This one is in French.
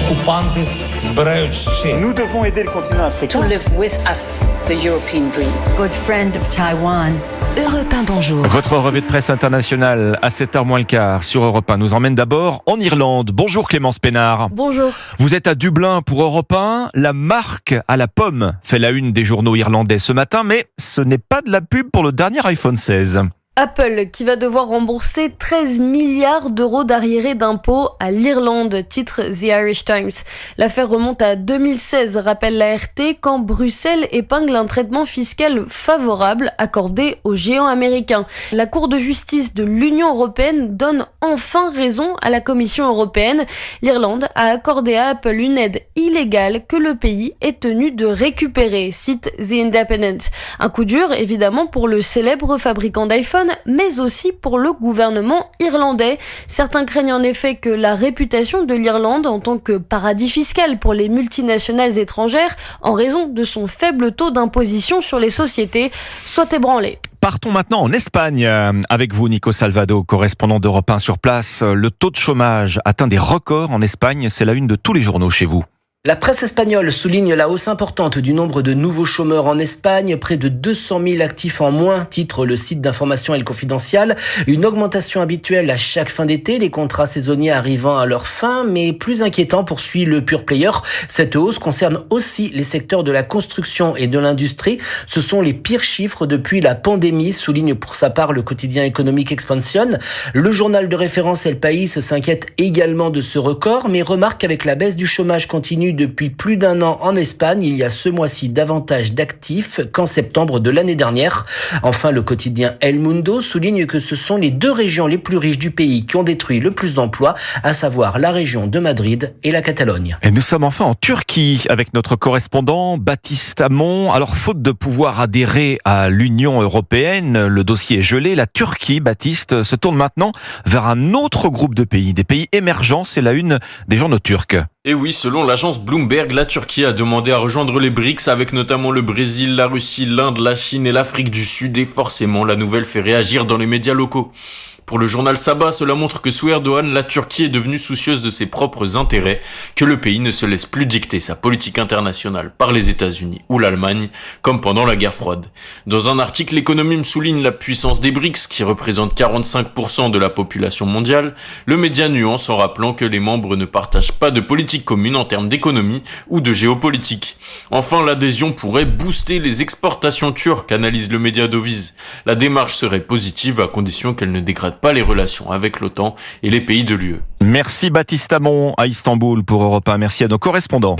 окупанти збирають ще. Nous devons aider le continent africain. To live with us, the European dream. Good friend of Taiwan. Europe 1, bonjour. Votre revue de presse internationale à 7h moins le quart sur Europe 1 nous emmène d'abord en Irlande. Bonjour Clémence Pénard. Bonjour. Vous êtes à Dublin pour Europe 1. La marque à la pomme fait la une des journaux irlandais ce matin, mais ce n'est pas de la pub pour le dernier iPhone 16. Apple qui va devoir rembourser 13 milliards d'euros d'arriérés d'impôts à l'Irlande, titre The Irish Times. L'affaire remonte à 2016, rappelle l'ART, quand Bruxelles épingle un traitement fiscal favorable accordé aux géants américains. La Cour de justice de l'Union européenne donne enfin raison à la Commission européenne. L'Irlande a accordé à Apple une aide illégale que le pays est tenu de récupérer, cite The Independent. Un coup dur, évidemment, pour le célèbre fabricant d'iPhone, mais aussi pour le gouvernement irlandais. Certains craignent en effet que la réputation de l'Irlande en tant que paradis fiscal pour les multinationales étrangères, en raison de son faible taux d'imposition sur les sociétés, soit ébranlée. Partons maintenant en Espagne avec vous, Nico Salvado, correspondant d'Europe 1 sur place. Le taux de chômage atteint des records en Espagne, c'est la une de tous les journaux chez vous. La presse espagnole souligne la hausse importante du nombre de nouveaux chômeurs en Espagne, près de 200 000 actifs en moins, titre le site d'information El Confidencial. Une augmentation habituelle à chaque fin d'été, les contrats saisonniers arrivant à leur fin, mais plus inquiétant, poursuit le Pure Player. Cette hausse concerne aussi les secteurs de la construction et de l'industrie. Ce sont les pires chiffres depuis la pandémie, souligne pour sa part le quotidien économique Expansión. Le journal de référence El País s'inquiète également de ce record, mais remarque qu'avec la baisse du chômage continue depuis plus d'un an en Espagne, il y a ce mois-ci davantage d'actifs qu'en septembre de l'année dernière. Enfin, le quotidien El Mundo souligne que ce sont les deux régions les plus riches du pays qui ont détruit le plus d'emplois, à savoir la région de Madrid et la Catalogne. Et nous sommes enfin en Turquie avec notre correspondant Baptiste Amon. Alors, faute de pouvoir adhérer à l'Union européenne, le dossier est gelé. La Turquie, Baptiste, se tourne maintenant vers un autre groupe de pays, des pays émergents. C'est la une des journaux turcs. Et oui, selon l'agence Bloomberg, la Turquie a demandé à rejoindre les BRICS avec notamment le Brésil, la Russie, l'Inde, la Chine et l'Afrique du Sud, et forcément la nouvelle fait réagir dans les médias locaux. Pour le journal Sabah, cela montre que sous Erdogan, la Turquie est devenue soucieuse de ses propres intérêts, que le pays ne se laisse plus dicter sa politique internationale par les États-Unis ou l'Allemagne, comme pendant la guerre froide. Dans un article, l'économie souligne la puissance des BRICS, qui représentent 45% de la population mondiale. Le média nuance en rappelant que les membres ne partagent pas de politique commune en termes d'économie ou de géopolitique. Enfin, l'adhésion pourrait booster les exportations turques, analyse le média Doviz. La démarche serait positive à condition qu'elle ne dégrade pas les relations avec l'OTAN et les pays de l'UE. Merci Baptiste Amon à Istanbul pour Europe 1. Merci à nos correspondants.